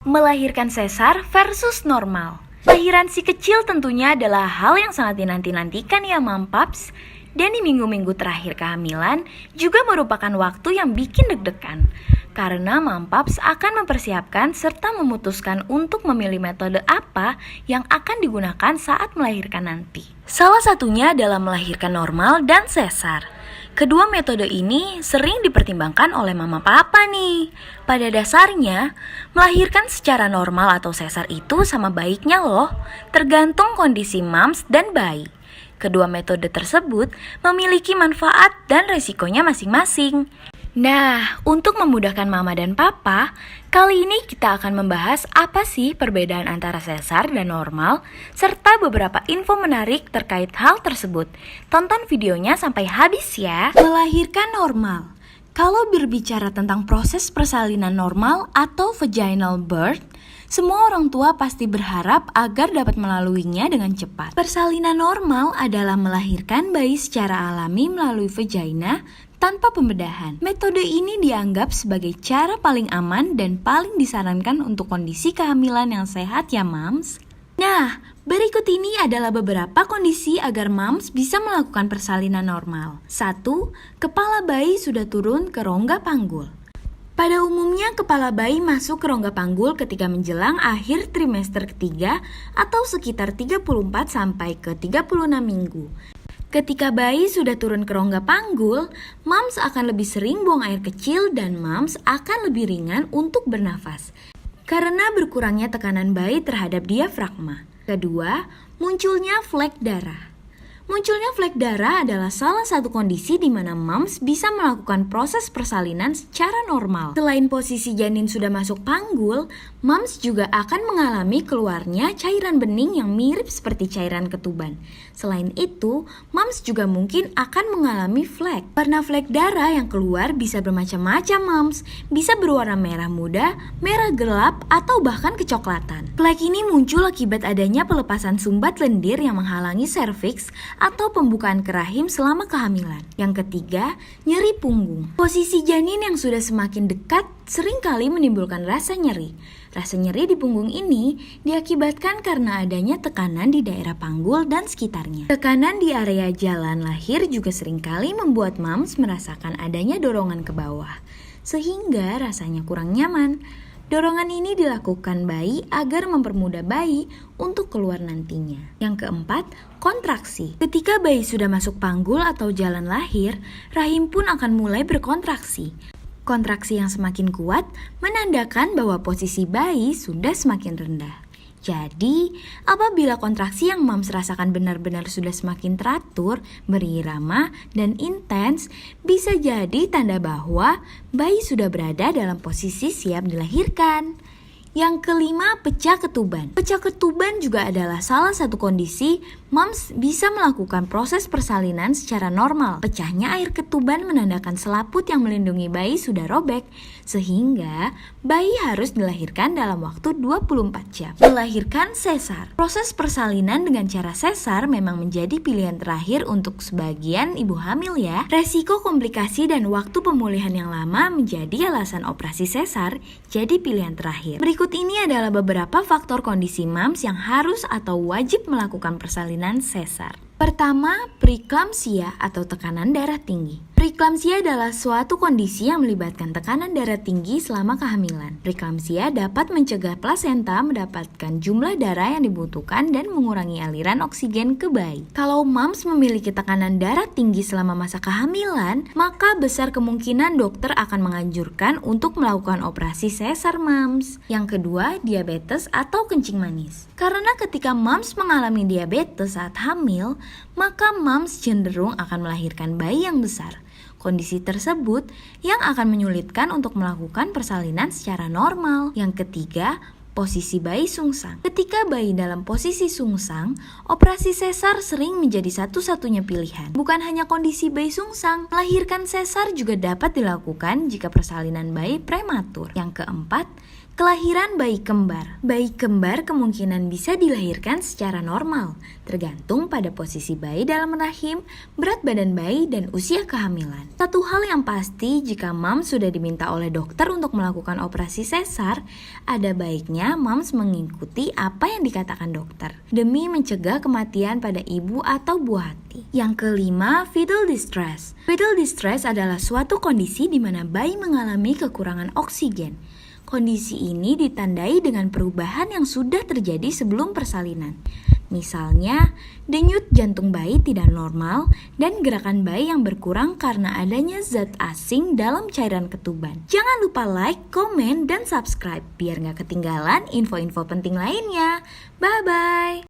Melahirkan sesar versus normal. Lahiran si kecil tentunya adalah hal yang sangat dinanti-nantikan ya Mampaps. Dan di minggu-minggu terakhir kehamilan juga merupakan waktu yang bikin deg-degan. Karena Mampaps akan mempersiapkan serta memutuskan untuk memilih metode apa yang akan digunakan saat melahirkan nanti. Salah satunya adalah melahirkan normal dan sesar. Kedua metode ini sering dipertimbangkan oleh mama papa nih. Pada dasarnya, melahirkan secara normal atau sesar itu sama baiknya loh, tergantung kondisi mams dan bayi. Kedua metode tersebut memiliki manfaat dan resikonya masing-masing. Nah, untuk memudahkan mama dan papa, kali ini kita akan membahas apa sih perbedaan antara sesar dan normal, serta beberapa info menarik terkait hal tersebut. Tonton videonya sampai habis ya. Melahirkan normal. Kalau berbicara tentang proses persalinan normal atau vaginal birth, semua orang tua pasti berharap agar dapat melaluinya dengan cepat. Persalinan normal adalah melahirkan bayi secara alami melalui vagina tanpa pembedahan. Metode ini dianggap sebagai cara paling aman dan paling disarankan untuk kondisi kehamilan yang sehat ya mams. Nah, berikut ini adalah beberapa kondisi agar mams bisa melakukan persalinan normal. 1. Kepala bayi sudah turun ke rongga panggul. Pada umumnya kepala bayi masuk ke rongga panggul ketika menjelang akhir trimester ketiga atau sekitar 34 sampai ke 36 minggu. Ketika bayi sudah turun ke rongga panggul, mams akan lebih sering buang air kecil dan mams akan lebih ringan untuk bernafas karena berkurangnya tekanan bayi terhadap diafragma. Kedua, munculnya flek darah. Munculnya flek darah adalah salah satu kondisi di mana mams bisa melakukan proses persalinan secara normal. Selain posisi janin sudah masuk panggul, mams juga akan mengalami keluarnya cairan bening yang mirip seperti cairan ketuban. Selain itu, mams juga mungkin akan mengalami flek. Warna flek darah yang keluar bisa bermacam-macam mams, bisa berwarna merah muda, merah gelap, atau bahkan kecoklatan. Flek ini muncul akibat adanya pelepasan sumbat lendir yang menghalangi serviks atau pembukaan kerahim selama kehamilan. Yang ketiga, nyeri punggung. Posisi janin yang sudah semakin dekat seringkali menimbulkan rasa nyeri. Rasa nyeri di punggung ini diakibatkan karena adanya tekanan di daerah panggul dan sekitarnya. Tekanan di area jalan lahir juga seringkali membuat mams merasakan adanya dorongan ke bawah, sehingga rasanya kurang nyaman. Dorongan ini dilakukan bayi agar mempermudah bayi untuk keluar nantinya. Yang keempat, kontraksi. Ketika bayi sudah masuk panggul atau jalan lahir, rahim pun akan mulai berkontraksi. Kontraksi yang semakin kuat menandakan bahwa posisi bayi sudah semakin rendah. Jadi, apabila kontraksi yang mams rasakan benar-benar sudah semakin teratur, berirama, dan intens, bisa jadi tanda bahwa bayi sudah berada dalam posisi siap dilahirkan. Yang kelima, pecah ketuban. Pecah ketuban juga adalah salah satu kondisi mams bisa melakukan proses persalinan secara normal. Pecahnya air ketuban menandakan selaput yang melindungi bayi sudah robek, sehingga bayi harus dilahirkan dalam waktu 24 jam. Melahirkan sesar. Proses persalinan dengan cara sesar memang menjadi pilihan terakhir untuk sebagian ibu hamil ya. Resiko komplikasi dan waktu pemulihan yang lama menjadi alasan operasi sesar jadi pilihan terakhir. Berikut ini adalah beberapa faktor kondisi mams yang harus atau wajib melakukan persalinan sesar. Pertama, preeklamsia atau tekanan darah tinggi. Preeklamsia adalah suatu kondisi yang melibatkan tekanan darah tinggi selama kehamilan. Preeklamsia dapat mencegah plasenta mendapatkan jumlah darah yang dibutuhkan dan mengurangi aliran oksigen ke bayi. Kalau mams memiliki tekanan darah tinggi selama masa kehamilan, maka besar kemungkinan dokter akan menganjurkan untuk melakukan operasi sesar mams. Yang kedua, diabetes atau kencing manis. Karena ketika mams mengalami diabetes saat hamil, maka mams cenderung akan melahirkan bayi yang besar. Kondisi tersebut yang akan menyulitkan untuk melakukan persalinan secara normal. Yang ketiga, posisi bayi sungsang. Ketika bayi dalam posisi sungsang, operasi sesar sering menjadi satu-satunya pilihan. Bukan hanya kondisi bayi sungsang, melahirkan sesar juga dapat dilakukan jika persalinan bayi prematur. Yang keempat, Kelahiran bayi kembar. Bayi kembar kemungkinan bisa dilahirkan secara normal, tergantung pada posisi bayi dalam rahim, berat badan bayi, dan usia kehamilan. Satu hal yang pasti, jika moms sudah diminta oleh dokter untuk melakukan operasi sesar, ada baiknya moms mengikuti apa yang dikatakan dokter, demi mencegah kematian pada ibu atau buah hati. Yang kelima, fetal distress. Fetal distress adalah suatu kondisi di mana bayi mengalami kekurangan oksigen. Kondisi ini ditandai dengan perubahan yang sudah terjadi sebelum persalinan. Misalnya, denyut jantung bayi tidak normal dan gerakan bayi yang berkurang karena adanya zat asing dalam cairan ketuban. Jangan lupa like, komen, dan subscribe biar gak ketinggalan info-info penting lainnya. Bye-bye!